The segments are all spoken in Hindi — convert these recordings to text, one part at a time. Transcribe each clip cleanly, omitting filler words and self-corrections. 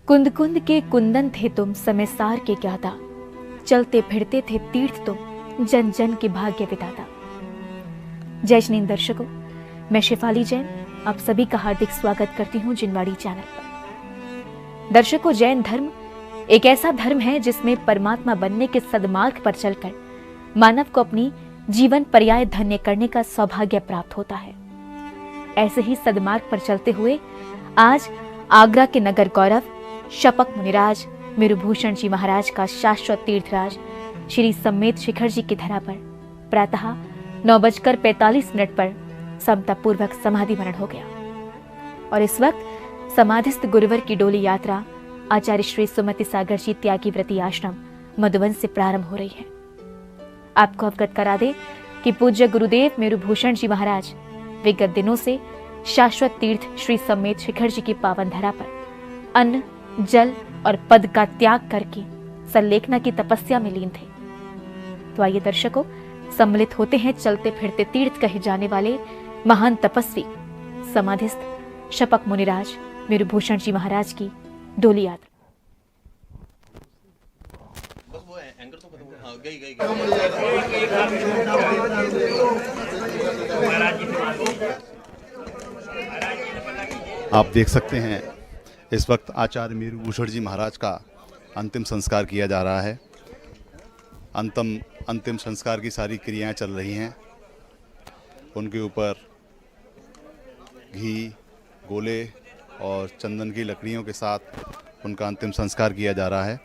कुंद कुंद के कुंदन थे तुम, समय सार के ज्ञाता, चलते फिरते थे तीर्थ तुम, जन जन के भाग्य विधाता। जय श्री दर्शकों, मैं शेफाली जैन आप सभी का हार्दिक स्वागत करती हूँ जिनवाड़ी चैनल पर। दर्शकों, जैन धर्म एक ऐसा धर्म है जिसमें परमात्मा बनने के सदमार्ग पर चलकर मानव को अपनी जीवन पर्याय धन्य करने का सौभाग्य प्राप्त होता है। ऐसे ही सदमार्ग पर चलते हुए आज आगरा के नगर गौरव शपक मुनिराज मेरुभूषण जी महाराज का शाश्वत तीर्थराज श्री सम्मेत शिखर जी की धरा पर प्रातः 9:45 पर समता पूर्वक समाधि मरण हो गया और इस वक्त समाधिस्थ गुरुवर की डोली यात्रा आचार्य श्री सुमति सागर जी त्यागी व्रती आश्रम मधुबन से प्रारंभ हो रही है। आपको अवगत करा दे कि पूज्य गुरुदेव मेरुभूषण जी महाराज विगत दिनों से शाश्वत तीर्थ श्री सम्मेत शिखर जी की पावन धरा पर अन्न, जल और पद का त्याग करके संलेखना की तपस्या में लीन थे। तो आइए दर्शकों, सम्मिलित होते हैं चलते फिरते तीर्थ कहे जाने वाले महान तपस्वी समाधिस्थ शपक मुनिराज मेरुभूषण जी महाराज की डोली यात्रा। आप देख सकते हैं इस वक्त आचार्य मेरुभूषण जी महाराज का अंतिम संस्कार किया जा रहा है। अंतिम संस्कार की सारी क्रियाएं चल रही हैं। उनके ऊपर घी, गोले और चंदन की लकड़ियों के साथ उनका अंतिम संस्कार किया जा रहा है।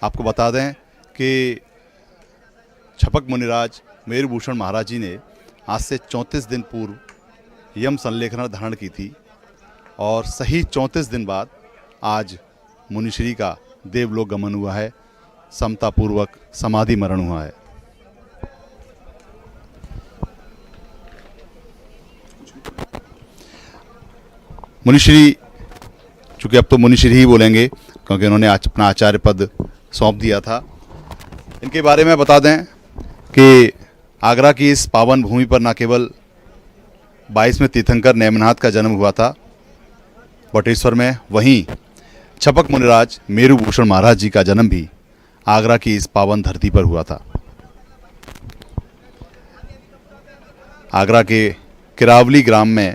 आपको बता दें कि छपक मुनिराज मेरुभूषण महाराज जी ने आज से 34 दिन पूर्व यम संलेखना धारण की थी और सही 34 दिन बाद आज मुनिश्री का देवलोक गमन हुआ है, समता पूर्वक समाधि मरण हुआ है। मुनिश्री, चूँकि अब तो मुनिश्री ही बोलेंगे क्योंकि उन्होंने आज अपना आचार्य पद सौंप दिया था। इनके बारे में बता दें कि आगरा की इस पावन भूमि पर न केवल 22वें तीर्थंकर नेमिनाथ का जन्म हुआ था बटेश्वर में, वहीं छपक मुनिराज मेरुभूषण महाराज जी का जन्म भी आगरा की इस पावन धरती पर हुआ था। आगरा के किरावली ग्राम में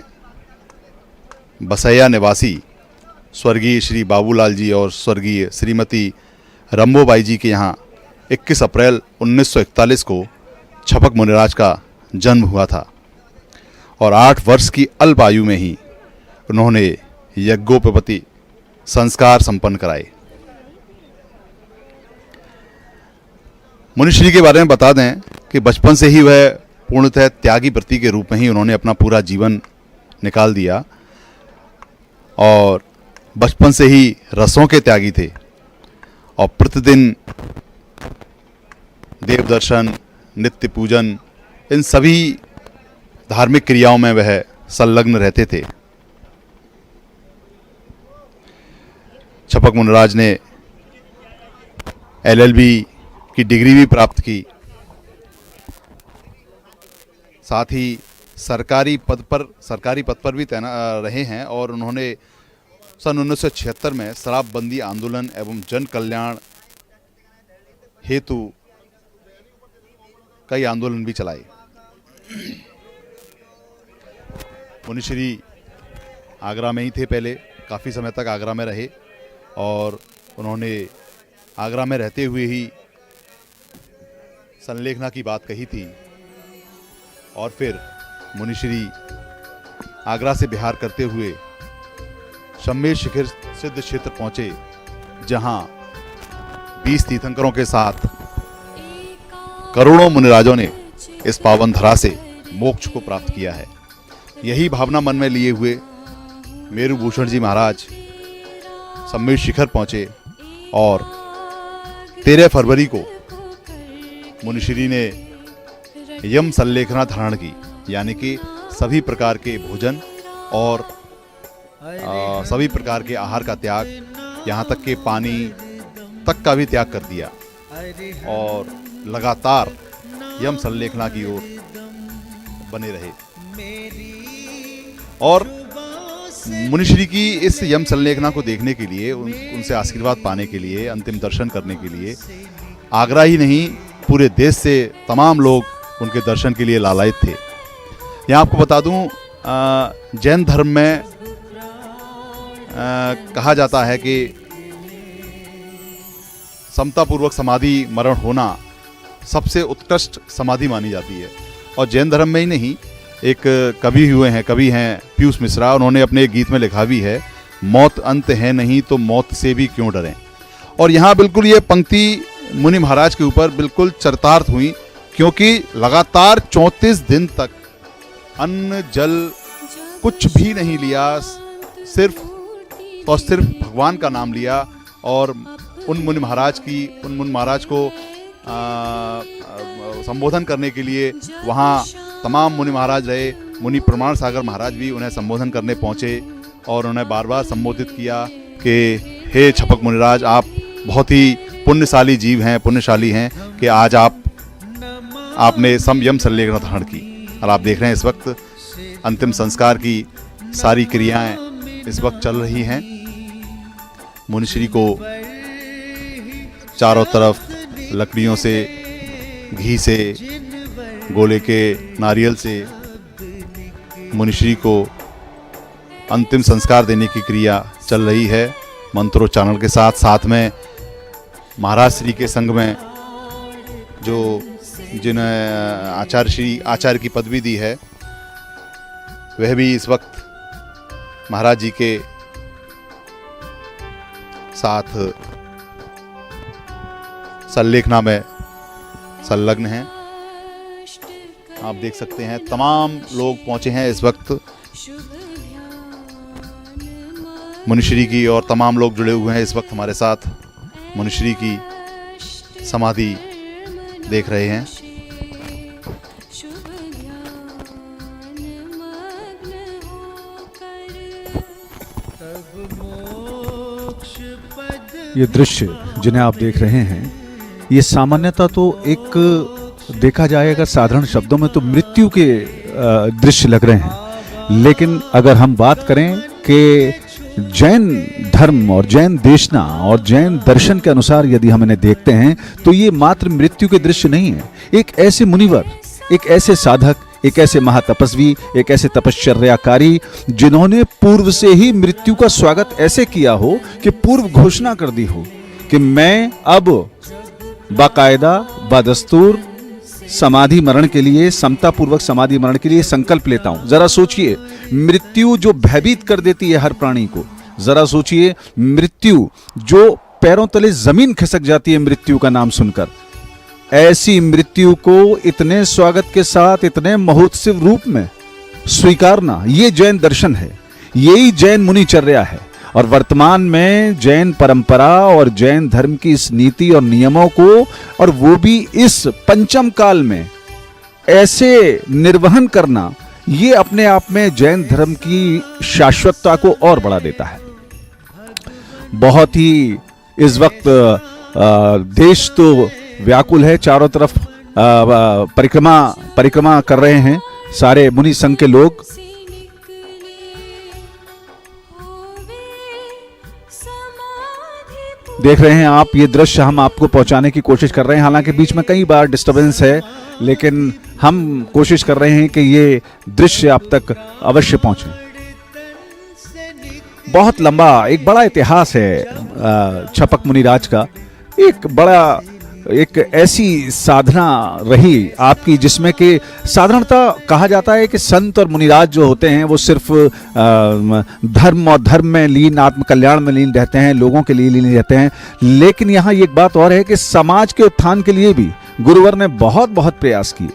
बसैया निवासी स्वर्गीय श्री बाबूलाल जी और स्वर्गीय श्रीमती रंबोबाई जी के यहाँ 21 अप्रैल 1941 को छपक मुनिराज का जन्म हुआ था और 8 वर्ष की अल्प आयु में ही उन्होंने यज्ञोपवीत संस्कार संपन्न कराए। मुनिश्री के बारे में बता दें कि बचपन से ही वह पूर्णतः त्यागी व्रती के रूप में ही उन्होंने अपना पूरा जीवन निकाल दिया और बचपन से ही रसों के त्यागी थे और प्रतिदिन देव दर्शन, नित्य पूजन, इन सभी धार्मिक क्रियाओं में वह संलग्न रहते थे। छपक मुनिराज ने LLB की डिग्री भी प्राप्त की, साथ ही सरकारी पद पर भी तैनात रहे हैं और उन्होंने सन 1976 में शराबबंदी आंदोलन एवं जन कल्याण हेतु कई आंदोलन भी चलाए। मुनिश्री आगरा में ही थे, पहले काफ़ी समय तक आगरा में रहे और उन्होंने आगरा में रहते हुए ही संलेखना की बात कही थी और फिर मुनिश्री आगरा से बिहार करते हुए सम्मेत शिखर सिद्ध क्षेत्र पहुंचे, जहां 20 तीर्थंकरों के साथ करोड़ों मुनिराजों ने इस पावन धरा से मोक्ष को प्राप्त किया है। यही भावना मन में लिए हुए मेरुभूषण जी महाराज सम्मेत शिखर पहुंचे और 13 फरवरी को मुनिश्री ने यम संलेखना धारण की, यानी कि सभी प्रकार के भोजन और सभी प्रकार के आहार का त्याग, यहाँ तक कि पानी तक का भी त्याग कर दिया और लगातार यम संलेखना की ओर बने रहे। और मुनिश्री की इस यम संलेखना को देखने के लिए, उनसे आशीर्वाद पाने के लिए, अंतिम दर्शन करने के लिए आगरा ही नहीं पूरे देश से तमाम लोग उनके दर्शन के लिए लालायित थे। यहाँ आपको बता दूं, जैन धर्म में कहा जाता है कि समतापूर्वक समाधि मरण होना सबसे उत्कृष्ट समाधि मानी जाती है। और जैन धर्म में ही नहीं, एक कवि हैं पीयूष मिश्रा, उन्होंने अपने एक गीत में लिखा भी है, मौत अंत है नहीं तो मौत से भी क्यों डरें। और यहाँ बिल्कुल ये पंक्ति मुनि महाराज के ऊपर बिल्कुल चरितार्थ हुई, क्योंकि लगातार 34 दिन तक अन्न जल कुछ भी नहीं लिया, सिर्फ और सिर्फ भगवान का नाम लिया। और उन मुनि महाराज को संबोधन करने के लिए वहाँ तमाम मुनि महाराज रहे। मुनि प्रमाण सागर महाराज भी उन्हें संबोधन करने पहुँचे और उन्हें बार बार संबोधित किया कि हे छपक मुनिराज, आप बहुत ही पुण्यशाली जीव हैं, पुण्यशाली हैं कि आज आपने यम संलेखना धारण की। और आप देख रहे हैं इस वक्त अंतिम संस्कार की सारी क्रियाएं इस वक्त चल रही हैं। मुनिश्री को चारों तरफ लकड़ियों से, घी से, गोले के नारियल से मुनिश्री को अंतिम संस्कार देने की क्रिया चल रही है मंत्रोच्चारण के साथ। साथ में महाराज श्री के संग में जिन्हें आचार्य की पदवी दी है, वह भी इस वक्त महाराज जी के साथ संलेखना में संलग्न हैं। आप देख सकते हैं तमाम लोग पहुंचे हैं इस वक्त मुनिश्री की, और तमाम लोग जुड़े हुए हैं इस वक्त हमारे साथ मुनिश्री की समाधि देख रहे हैं। ये दृश्य जिन्हें आप देख रहे हैं, ये सामान्यतः तो एक देखा जाए अगर साधारण शब्दों में तो मृत्यु के दृश्य लग रहे हैं, लेकिन अगर हम बात करें कि जैन धर्म और जैन देशना और जैन दर्शन के अनुसार यदि हम इन्हें देखते हैं तो ये मात्र मृत्यु के दृश्य नहीं है। एक ऐसे मुनिवर, एक ऐसे साधक, एक ऐसे महातपस्वी, एक ऐसे तपश्चर्याकारी जिन्होंने पूर्व से ही मृत्यु का स्वागत ऐसे किया हो कि पूर्व घोषणा कर दी हो कि मैं अब बाकायदा बदस्तूर समाधि मरण के लिए, समतापूर्वक समाधि मरण के लिए संकल्प लेता हूं। जरा सोचिए, मृत्यु जो भयभीत कर देती है हर प्राणी को, जरा सोचिए मृत्यु जो पैरों तले जमीन खिसक जाती है मृत्यु का नाम सुनकर, ऐसी मृत्यु को इतने स्वागत के साथ, इतने महोत्सव रूप में स्वीकारना, ये जैन दर्शन है, यही जैन मुनिचर्या है। और वर्तमान में जैन परंपरा और जैन धर्म की इस नीति और नियमों को, और वो भी इस पंचम काल में ऐसे निर्वहन करना, ये अपने आप में जैन धर्म की शाश्वतता को और बढ़ा देता है। बहुत ही इस वक्त देश तो व्याकुल है, चारों तरफ परिक्रमा कर रहे हैं सारे मुनि संघ के लोग। देख रहे हैं आप, ये दृश्य हम आपको पहुंचाने की कोशिश कर रहे हैं, हालांकि बीच में कई बार डिस्टरबेंस है, लेकिन हम कोशिश कर रहे हैं कि ये दृश्य आप तक अवश्य पहुंचे। बहुत लंबा, एक बड़ा इतिहास है छपक मुनिराज का। एक ऐसी साधना रही आपकी जिसमें कि साधारणतः कहा जाता है कि संत और मुनिराज जो होते हैं वो सिर्फ धर्म और धर्म में लीन, आत्मकल्याण में लीन रहते हैं, लोगों के लिए लीन रहते हैं। लेकिन यहाँ एक बात और है कि समाज के उत्थान के लिए भी गुरुवर ने बहुत बहुत प्रयास किए।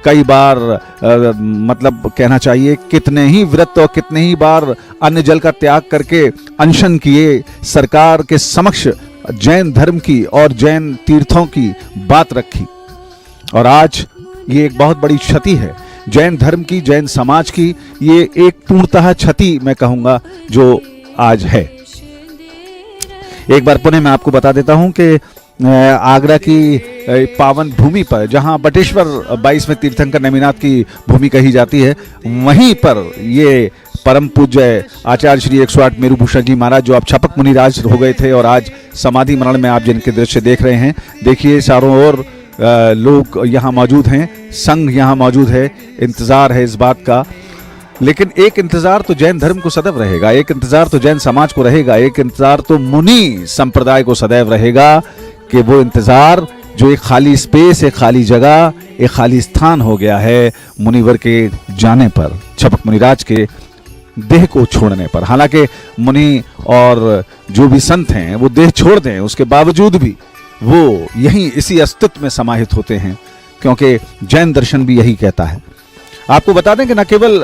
कई बार मतलब कहना चाहिए कितने ही व्रत और कितने ही बार अन्न जल का त्याग करके अनशन किए, सरकार के समक्ष जैन धर्म की और जैन तीर्थों की बात रखी। और आज ये एक बहुत बड़ी क्षति है जैन धर्म की, जैन समाज की। ये एक पूर्णतः क्षति मैं कहूंगा जो आज है। एक बार पुनः मैं आपको बता देता हूं कि आगरा की पावन भूमि पर, जहां बटेश्वर 22वें तीर्थंकर नेमिनाथ की भूमि कही जाती है, वहीं पर ये परम पूज्य आचार्य श्री 108 मेरुभूषण जी महाराज, जो अब छपक मुनिराज हो गए थे और आज समाधि मरण में आप जिनके दृश्य देख रहे हैं, देखिए चारों ओर लोग यहाँ मौजूद हैं, संघ यहाँ मौजूद है, इंतजार है इस बात का। लेकिन एक इंतजार तो जैन धर्म को सदैव रहेगा, एक इंतजार तो जैन समाज को रहेगा, एक इंतजार तो मुनि संप्रदाय को सदैव रहेगा कि वो इंतजार जो एक खाली स्पेस, एक खाली जगह, एक खाली स्थान हो गया है मुनिवर के जाने पर, छपक मुनिराज के देह को छोड़ने पर। हालांकि मुनि और जो भी संत हैं वो देह छोड़ दें, उसके बावजूद भी वो यहीं इसी अस्तित्व में समाहित होते हैं, क्योंकि जैन दर्शन भी यही कहता है। आपको बता दें कि न केवल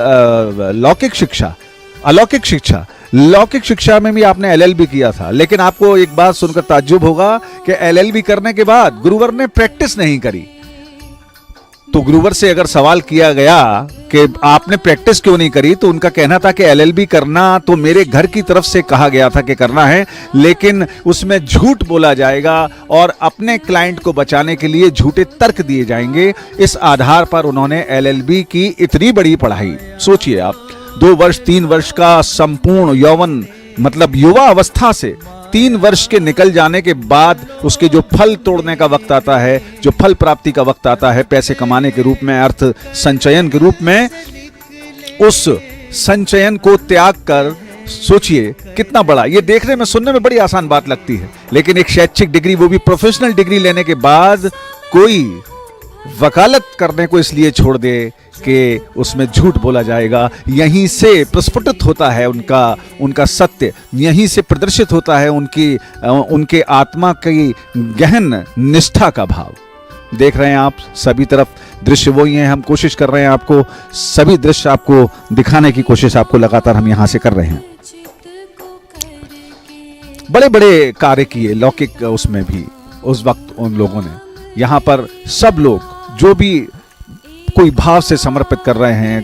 लौकिक शिक्षा, अलौकिक शिक्षा, लौकिक शिक्षा में भी आपने एलएलबी किया था, लेकिन आपको एक बात सुनकर ताज्जुब होगा कि एलएलबी करने के बाद गुरुवर ने प्रैक्टिस नहीं करी। तो गुरुवर से अगर सवाल किया गया कि आपने प्रैक्टिस क्यों नहीं करी, तो उनका कहना था कि एलएलबी करना तो मेरे घर की तरफ से कहा गया था कि करना है, लेकिन उसमें झूठ बोला जाएगा और अपने क्लाइंट को बचाने के लिए झूठे तर्क दिए जाएंगे। इस आधार पर उन्होंने एलएलबी की इतनी बड़ी पढ़ाई, सोचिए आप, 2 वर्ष 3 वर्ष का संपूर्ण यौवन, मतलब युवा अवस्था से 3 वर्ष के निकल जाने के बाद उसके जो फल तोड़ने का वक्त आता है, जो फल प्राप्ति का वक्त आता है, पैसे कमाने के रूप में, अर्थ संचयन के रूप में, उस संचयन को त्याग कर सोचिए कितना बड़ा, ये देखने में सुनने में बड़ी आसान बात लगती है, लेकिन एक शैक्षिक डिग्री, वो भी प्रोफेशनल डिग्री लेने के बाद कोई वकालत करने को इसलिए छोड़ दे कि उसमें झूठ बोला जाएगा। यहीं से प्रस्फुटित होता है उनका सत्य, यहीं से प्रदर्शित होता है उनके आत्मा की गहन निष्ठा का भाव। देख रहे हैं आप, सभी तरफ दृश्य वही हैं, हम कोशिश कर रहे हैं आपको सभी दृश्य आपको दिखाने की कोशिश आपको लगातार हम यहां से कर रहे हैं। बड़े बड़े कार्य किए लौकिक, उसमें भी उस वक्त उन लोगों ने, यहाँ पर सब लोग जो भी कोई भाव से समर्पित कर रहे हैं,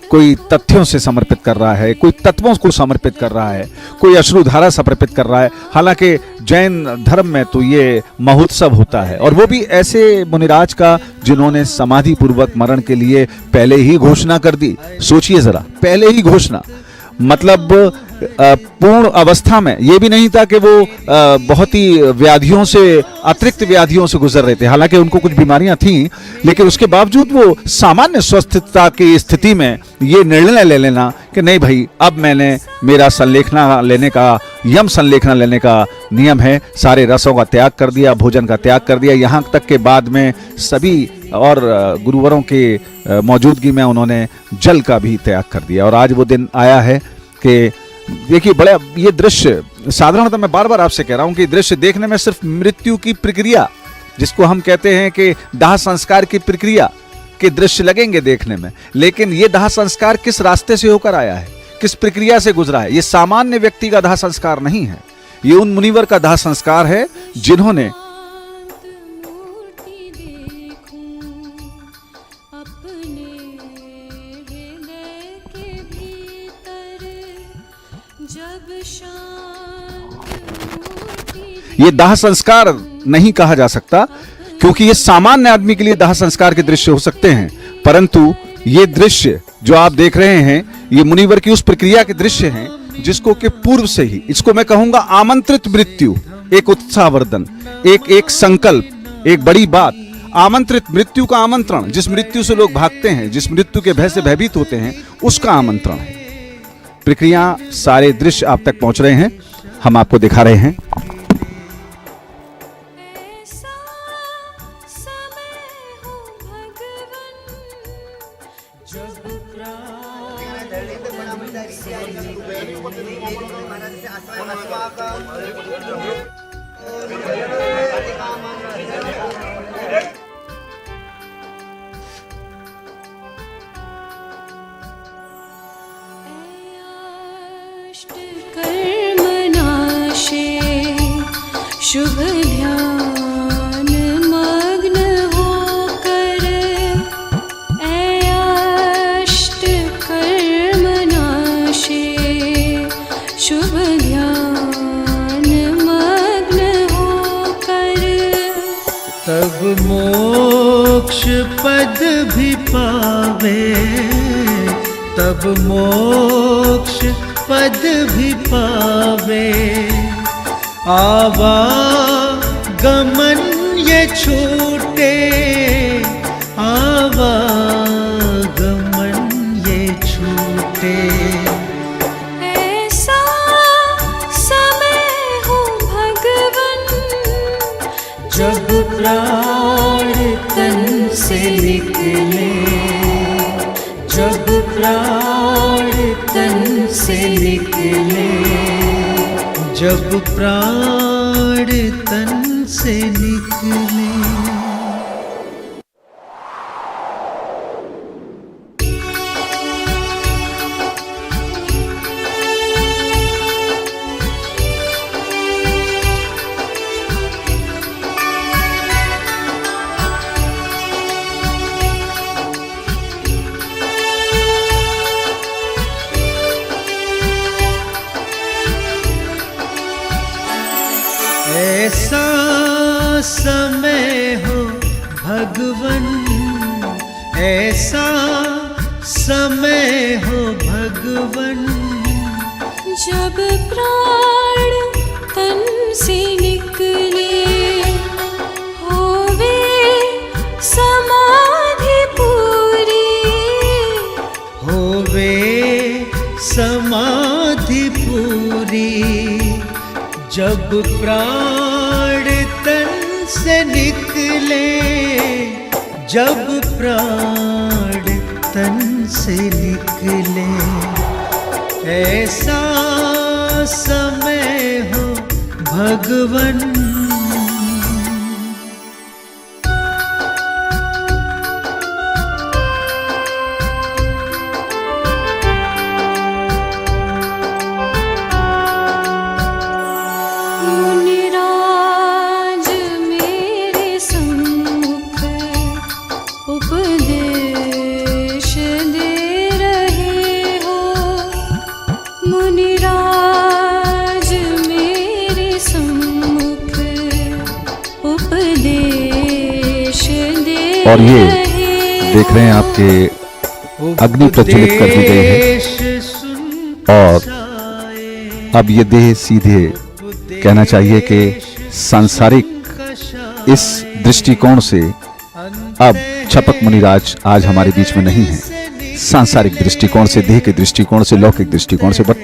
कोई तथ्यों से समर्पित कर रहा है, कोई तत्वों को समर्पित कर रहा है, कोई अश्रुधारा समर्पित कर रहा है। हालांकि जैन धर्म में तो ये महोत्सव होता है, और वो भी ऐसे मुनिराज का जिन्होंने समाधि पूर्वक मरण के लिए पहले ही घोषणा कर दी। सोचिए जरा, पहले ही घोषणा, मतलब पूर्ण अवस्था में, ये भी नहीं था कि वो बहुत ही व्याधियों से, अतिरिक्त व्याधियों से गुजर रहे थे, हालांकि उनको कुछ बीमारियां थीं, लेकिन उसके बावजूद वो सामान्य स्वस्थता की स्थिति में ये निर्णय ले लेना कि नहीं भाई, अब मैंने मेरा संलेखना लेने का, यम संलेखना लेने का नियम है, सारे रसों का त्याग कर दिया, भोजन का त्याग कर दिया, यहाँ तक के बाद में सभी और गुरुवरों के मौजूदगी में उन्होंने जल का भी त्याग कर दिया। और आज वो दिन आया है कि देखिए, बड़े ये दृश्य, साधारणतः मैं बार बार आपसे कह रहा हूं कि दृश्य देखने में सिर्फ मृत्यु की प्रक्रिया, जिसको हम कहते हैं कि दाह संस्कार की प्रक्रिया के दृश्य लगेंगे देखने में, लेकिन ये दाह संस्कार किस रास्ते से होकर आया है, किस प्रक्रिया से गुजरा है। ये सामान्य व्यक्ति का दाह संस्कार नहीं है, ये उन मुनिवर का दाह संस्कार है जिन्होंने ये दाह संस्कार नहीं कहा जा सकता, क्योंकि ये सामान्य आदमी के लिए दाह संस्कार के दृश्य हो सकते हैं, परंतु ये दृश्य जो आप देख रहे हैं, ये मुनिवर की उस प्रक्रिया के दृश्य हैं जिसको कि पूर्व से ही, इसको मैं कहूंगा आमंत्रित मृत्यु, एक उत्साहवर्धन, एक संकल्प, एक बड़ी बात, आमंत्रित मृत्यु का आमंत्रण, जिस मृत्यु से लोग भागते हैं, जिस मृत्यु के भय से भयभीत होते हैं, उसका आमंत्रण है। प्रक्रिया, सारे दृश्य आप तक पहुंच रहे हैं, हम आपको दिखा रहे हैं। शुभ ध्यान मग्न होकर अष्ट कर्म नाशे, शुभ ध्यान मग्न होकर पद भी पावे, तब मोक्ष पद भी पावे। आवागमन ये छूटे, आवागमन ये छूटे। ऐसा समय हो भगवन, जब प्राण तन से निकले, जब प्राण तन से निकले, जब प्राण तन से निकले। ऐसा समय हो भगवन, ऐसा समय हो भगवन, जब प्राण तन से निकले, होवे समाधि पूरी, होवे समाधि पूरी। जब प्राण तन से निकले, जब प्राण तन से निकले, ऐसा समय हो भगवन। मुनिराज मेरे सम्मुख उपदेश दे रहे हो, मुनिराज मेरे सम्मुख उपदेश दे और ये रहे देख रहे हैं आपके अग्नि प्रज्वलित कर दी गई है, और अब ये देह सीधे कहना चाहिए कि सांसारिक इस दृष्टिकोण से अब छपक मुनिराज आज हमारे बीच में नहीं है। सांसारिक दृष्टिकोण से, देह के दृष्टिकोण से, लौकिक दृष्टिकोण से, बट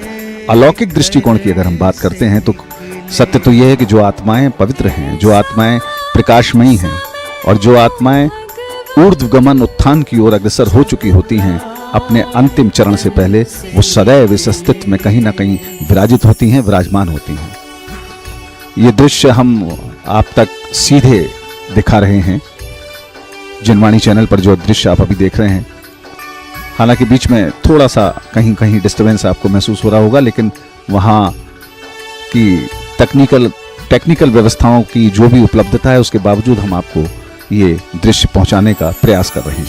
अलौकिक दृष्टिकोण की अगर हम बात करते हैं तो सत्य तो यह है कि जो आत्माएं पवित्र हैं, जो आत्माएं प्रकाशमयी हैं, और जो आत्माएं ऊर्ध्वगमन उत्थान की ओर अग्रसर हो चुकी होती हैं, अपने अंतिम चरण से पहले वो सदैव इस अस्तित्व में कहीं ना कहीं विराजित होती हैं, विराजमान होती हैं। ये दृश्य हम आप तक सीधे दिखा रहे हैं जनवाणी चैनल पर, जो दृश्य आप अभी देख रहे हैं। हालांकि बीच में थोड़ा सा कहीं कहीं डिस्टर्बेंस आपको महसूस हो रहा होगा, लेकिन वहाँ की टेक्निकल व्यवस्थाओं की जो भी उपलब्धता है उसके बावजूद हम आपको ये दृश्य पहुंचाने का प्रयास कर रहे हैं।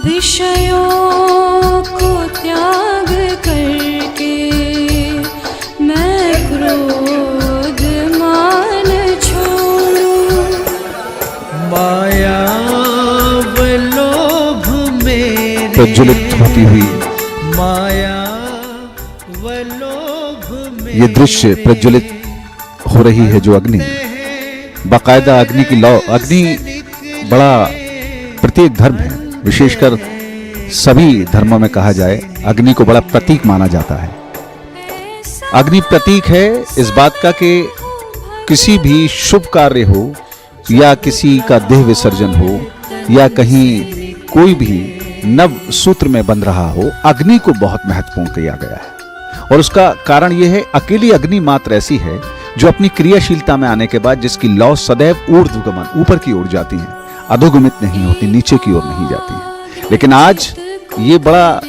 विषयों को त्याग करके मैं क्रोध मान छोड़ूं, माया व लोभ मेरे प्रज्वलित होती हुई माया व लोभ मेरे। ये दृश्य प्रज्वलित हो रही है जो अग्नि, बाकायदा अग्नि की लौ। अग्नि बड़ा प्रत्येक धर्म है, विशेषकर सभी धर्मों में कहा जाए अग्नि को बड़ा प्रतीक माना जाता है। अग्नि प्रतीक है इस बात का कि किसी भी शुभ कार्य हो या किसी का देह विसर्जन हो या कहीं कोई भी नव सूत्र में बंध रहा हो, अग्नि को बहुत महत्वपूर्ण किया गया है। और उसका कारण यह है, अकेली अग्नि मात्र ऐसी है जो अपनी क्रियाशीलता में आने के बाद जिसकी लौ सदैव ऊर्ध्वगमन ऊपर की ओर जाती है, अधोगमित नहीं होती, नीचे की ओर नहीं जाती है। लेकिन आज ये बड़ा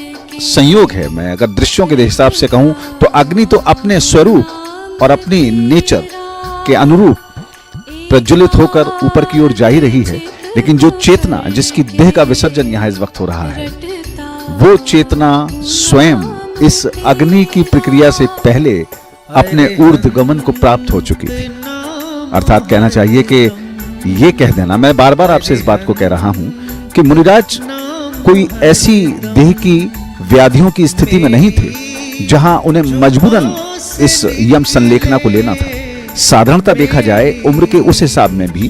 संयोग है। मैं अगर दृश्यों के हिसाब से कहूं तो अग्नि तो अपने स्वरूप और अपनी नेचर के अनुरूप प्रज्वलित होकर ऊपर की ओर जा ही रही है, लेकिन जो चेतना जिसकी देह का विसर्जन यहां इस वक्त हो रहा है, वो चेतना स्वयं इस अग्नि की प्रक्रिया से पहले अपने ऊर्ध्वगमन को प्राप्त हो चुकी थी। अर्थात कहना चाहिए कि ये कह देना, मैं बार बार आपसे इस बात को कह रहा हूं कि मुनिराज कोई ऐसी देह की व्याधियों की स्थिति में नहीं थे जहां उन्हें मजबूरन इस यम संलेखना को लेना था। साधारणता देखा जाए उम्र के उस हिसाब में भी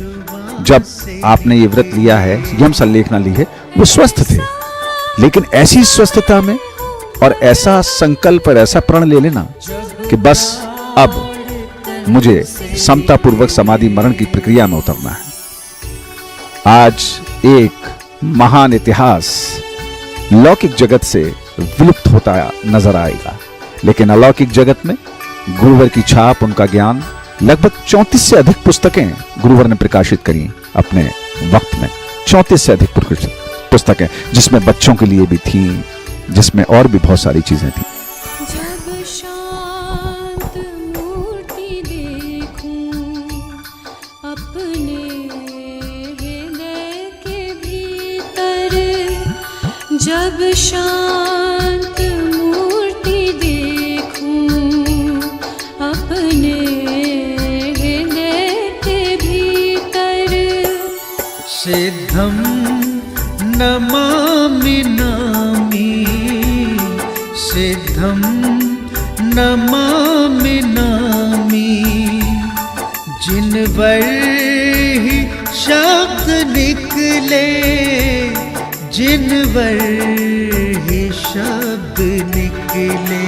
जब आपने ये व्रत लिया है, यम संलेखना ली है, वो स्वस्थ थे। लेकिन ऐसी स्वस्थता में और ऐसा संकल्प और ऐसा प्रण ले लेना कि बस अब मुझे समता पूर्वक समाधि मरण की प्रक्रिया में उतरना है। आज एक महान इतिहास लौकिक जगत से विलुप्त होता नजर आएगा, लेकिन अलौकिक जगत में गुरुवर की छाप, उनका ज्ञान, लगभग 34 से अधिक पुस्तकें गुरुवर ने प्रकाशित करी अपने वक्त में। 34 से अधिक पुस्तकें, जिसमें बच्चों के लिए भी थी, जिसमें और भी बहुत सारी चीजें थी। जब शांत मूर्ति देखूं अपने हृदय के भीतर, जब शांत मूर्ति देखूं अपने हृदय के भीतर, सिद्धं नमामि नामी, सिद्धं नमामि नामी, जिनवर ही शब्द निकले, जिनवर ही शब्द निकले।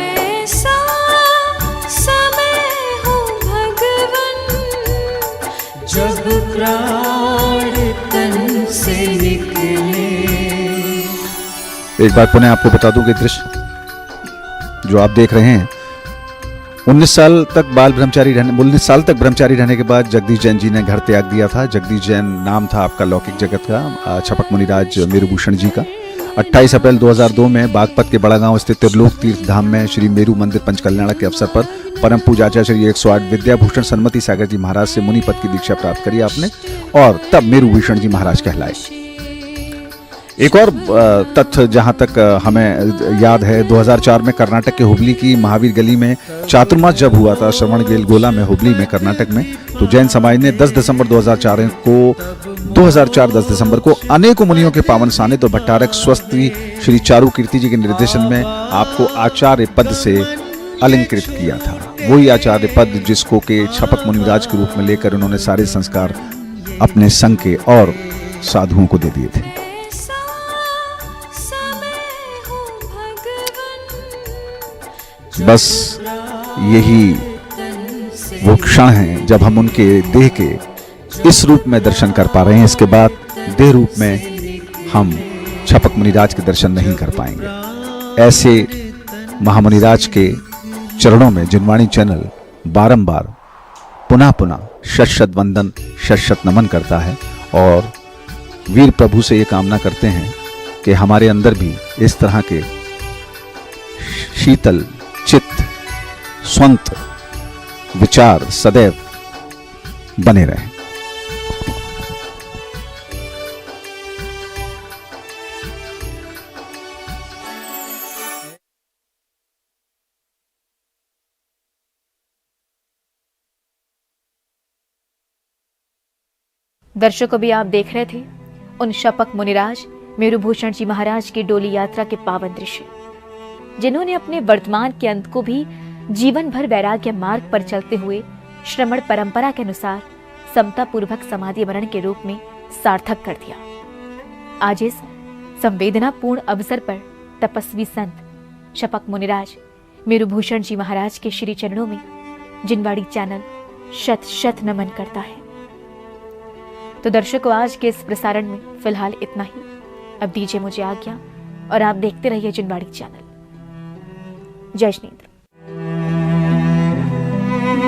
ऐसा समय हो भगवन जब प्राण तन से निकले। एक बार पुनः आपको बता दूं कि दृश्य जो आप देख रहे हैं, 19 साल तक ब्रह्मचारी रहने के बाद जगदीश जैन जी ने घर त्याग दिया था। जगदीश जैन नाम था आपका लौकिक जगत का, छपक मुनिराज मेरुभूषण जी का। 28 अप्रैल 2002 में बागपत के बड़ा गांव स्थित त्रिलोक तीर्थ धाम में श्री मेरू मंदिर पंचकल्याण के अवसर पर परम पूजाचार्य श्री 108 विद्याभूषण सन्मति सागर जी महाराज से मुनि पद की दीक्षा प्राप्त करी आपने, और तब मेरुभूषण जी महाराज कहलाए। एक और तथ्य जहां तक हमें याद है, 2004 में कर्नाटक के हुबली की महावीर गली में चातुर्मास जब हुआ था श्रवण बेलगोला में, हुबली में, कर्नाटक में, तो जैन समाज ने 10 दिसंबर 10 दिसंबर को अनेकों मुनियों के पावन सानिध्य और भट्टारक स्वस्ति श्री चारू कीर्ति जी के निर्देशन में आपको आचार्य पद से अलंकृत किया था। वही आचार्य पद जिसको के छपक मुनिराज के रूप में लेकर उन्होंने सारे संस्कार अपने संग के और साधुओं को दे दिए थे। बस यही वो क्षण है जब हम उनके देह के इस रूप में दर्शन कर पा रहे हैं। इसके बाद देह रूप में हम छपक मुनिराज के दर्शन नहीं कर पाएंगे। ऐसे महामुनिराज के चरणों में जिनवाणी चैनल बारंबार पुनः शत वंदन, शत नमन करता है, और वीर प्रभु से ये कामना करते हैं कि हमारे अंदर भी इस तरह के शीतल चित्त, स्वंत विचार सदैव बने रहें। दर्शकों, भी आप देख रहे थे उन शपक मुनिराज मेरुभूषण जी महाराज की डोली यात्रा के पावन दृश्य, जिन्होंने अपने वर्तमान के अंत को भी जीवन भर वैराग्य मार्ग पर चलते हुए श्रमण परंपरा के अनुसार समता पूर्वक समाधि मरण के रूप में सार्थक कर दिया। आज इस संवेदनापूर्ण अवसर पर तपस्वी संत शपक मुनिराज मेरुभूषण जी महाराज के श्री चरणों में जिनवाणी चैनल शत शत नमन करता है। तो दर्शकों, आज के इस प्रसारण में फिलहाल इतना ही। अब दीजिए मुझे आज्ञा और आप देखते रहिए जिनवाणी चैनल। जय श्री